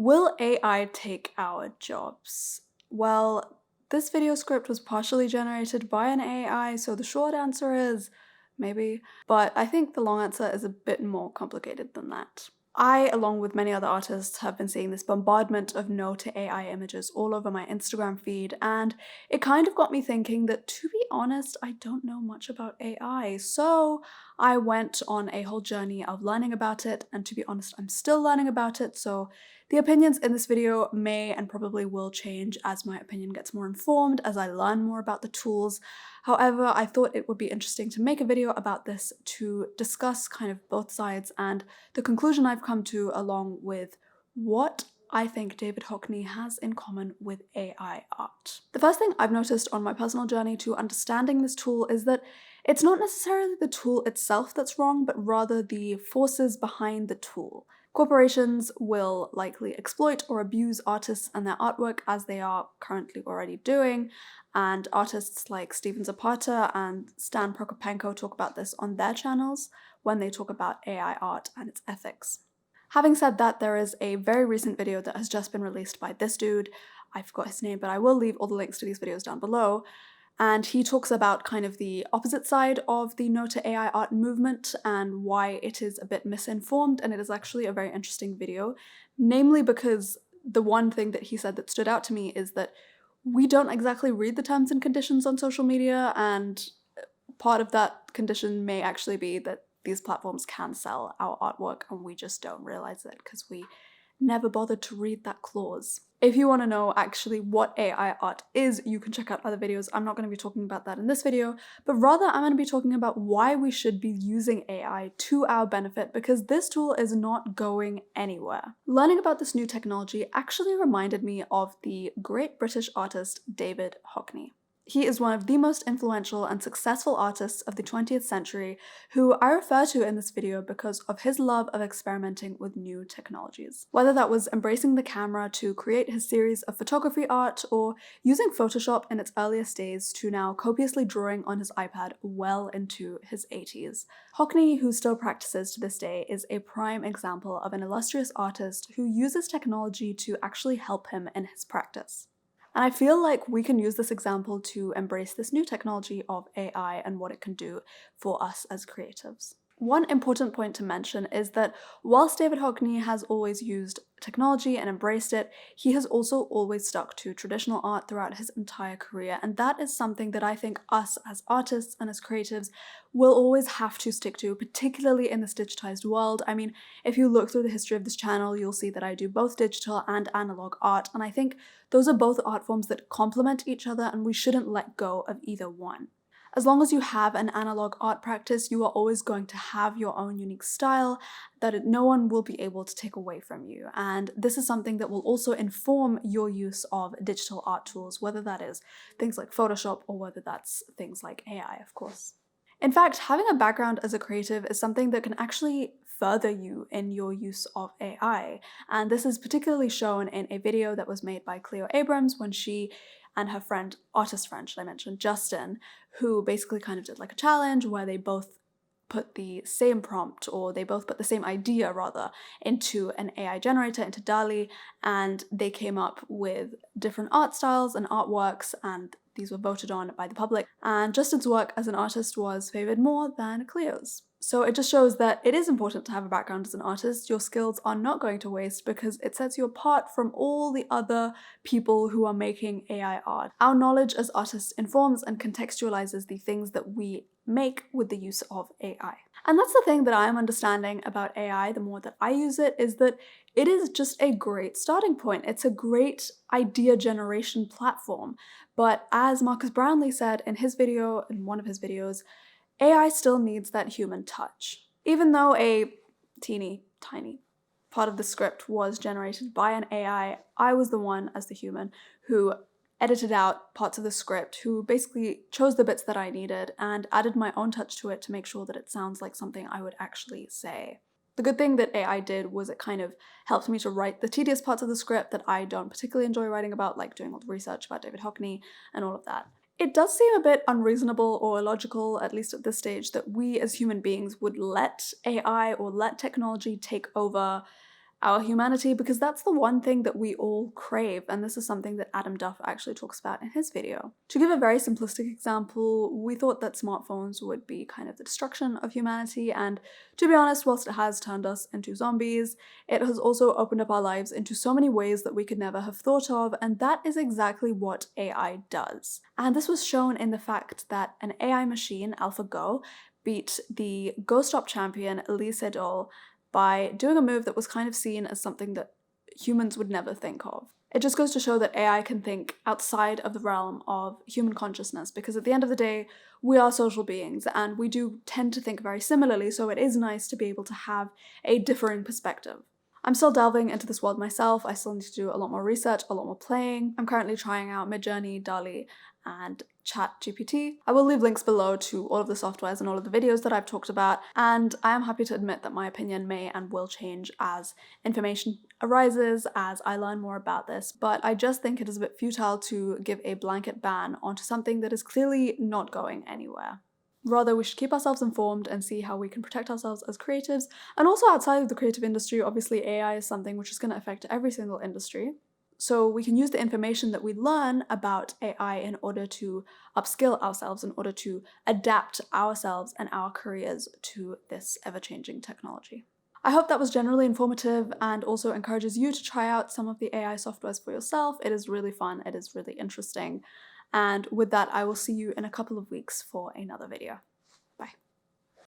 Will AI take our jobs? Well, this video script was partially generated by an AI, so the short answer is maybe, but I think the long answer is a bit more complicated than that. I, along with many other artists, have been seeing this bombardment of no to AI images all over my Instagram feed, and it kind of got me thinking that, to be honest, I don't know much about AI, so I went on a whole journey of learning about it, and to be honest, I'm still learning about it, so the opinions in this video may and probably will change as my opinion gets more informed, as I learn more about the tools. However, I thought it would be interesting to make a video about this to discuss kind of both sides and the conclusion I've come to, along with what I think David Hockney has in common with AI art. The first thing I've noticed on my personal journey to understanding this tool is that it's not necessarily the tool itself that's wrong, but rather the forces behind the tool. Corporations will likely exploit or abuse artists and their artwork, as they are currently already doing, and artists like Zapata and Stan Prokopenko talk about this on their channels when they talk about AI art and its ethics. Having said that, there is a very recent video that has just been released by this dude. I forgot his name, but I will leave all the links to these videos down below. And he talks about kind of the opposite side of the no to AI art movement and why it is a bit misinformed, and it is actually a very interesting video, namely because the one thing that he said that stood out to me is that we don't exactly read the terms and conditions on social media, and part of that condition may actually be that these platforms can sell our artwork and we just don't realize it because we never bothered to read that clause. If you want to know actually what AI art is, you can check out other videos. I'm not going to be talking about that in this video, but rather I'm going to be talking about why we should be using AI to our benefit, because this tool is not going anywhere. Learning about this new technology actually reminded me of the great British artist David Hockney. He is one of the most influential and successful artists of the 20th century, who I refer to in this video because of his love of experimenting with new technologies. Whether that was embracing the camera to create his series of photography art, or using Photoshop in its earliest days to now copiously drawing on his iPad well into his 80s. Hockney, who still practices to this day, is a prime example of an illustrious artist who uses technology to actually help him in his practice. And I feel like we can use this example to embrace this new technology of AI and what it can do for us as creatives. One important point to mention is that whilst David Hockney has always used technology and embraced it, he has also always stuck to traditional art throughout his entire career, and that is something that I think us as artists and as creatives will always have to stick to, particularly in this digitized world. I mean, if you look through the history of this channel, you'll see that I do both digital and analog art, and I think those are both art forms that complement each other, and we shouldn't let go of either one. As long as you have an analog art practice, you are always going to have your own unique style that no one will be able to take away from you. And this is something that will also inform your use of digital art tools, whether that is things like Photoshop or whether that's things like AI, of course. In fact, having a background as a creative is something that can actually further you in your use of AI. And this is particularly shown in a video that was made by Cleo Abrams when she and her friend, artist friend, should I mention, Justin, who basically kind of did like a challenge where they both put the same prompt, or they both put the same idea rather, into an AI generator, into DALL-E, and they came up with different art styles and artworks, and these were voted on by the public, and Justin's work as an artist was favored more than Cleo's. So it just shows that it is important to have a background as an artist. Your skills are not going to waste because it sets you apart from all the other people who are making AI art. Our knowledge as artists informs and contextualizes the things that we make with the use of AI. And that's the thing that I am understanding about AI the more that I use it, is that it is just a great starting point. It's a great idea generation platform. But as Marques Brownlee said in his video, in one of his videos, AI still needs that human touch. Even though a teeny tiny part of the script was generated by an AI, I was the one as the human who edited out parts of the script, who basically chose the bits that I needed and added my own touch to it to make sure that it sounds like something I would actually say. The good thing that AI did was it kind of helped me to write the tedious parts of the script that I don't particularly enjoy writing about, like doing all the research about David Hockney and all of that. It does seem a bit unreasonable or illogical, at least at this stage, that we as human beings would let AI or let technology take over our humanity, because that's the one thing that we all crave, and this is something that Adam Duff actually talks about in his video. To give a very simplistic example, we thought that smartphones would be kind of the destruction of humanity, and to be honest, whilst it has turned us into zombies, it has also opened up our lives into so many ways that we could never have thought of, and that is exactly what AI does. And this was shown in the fact that an AI machine, AlphaGo, beat the Go Stop champion Sedol by doing a move that was kind of seen as something that humans would never think of. It just goes to show that AI can think outside of the realm of human consciousness, because at the end of the day, we are social beings and we do tend to think very similarly, so it is nice to be able to have a differing perspective. I'm still delving into this world myself. I still need to do a lot more research, a lot more playing. I'm currently trying out Midjourney, DALL-E, and ChatGPT. I will leave links below to all of the softwares and all of the videos that I've talked about, and I am happy to admit that my opinion may and will change as information arises, as I learn more about this, but I just think it is a bit futile to give a blanket ban onto something that is clearly not going anywhere. Rather, we should keep ourselves informed and see how we can protect ourselves as creatives. And also outside of the creative industry, obviously AI is something which is going to affect every single industry. So we can use the information that we learn about AI in order to upskill ourselves, in order to adapt ourselves and our careers to this ever-changing technology. I hope that was generally informative and also encourages you to try out some of the AI softwares for yourself. It is really fun, it is really interesting. And with that, I will see you in a couple of weeks for another video.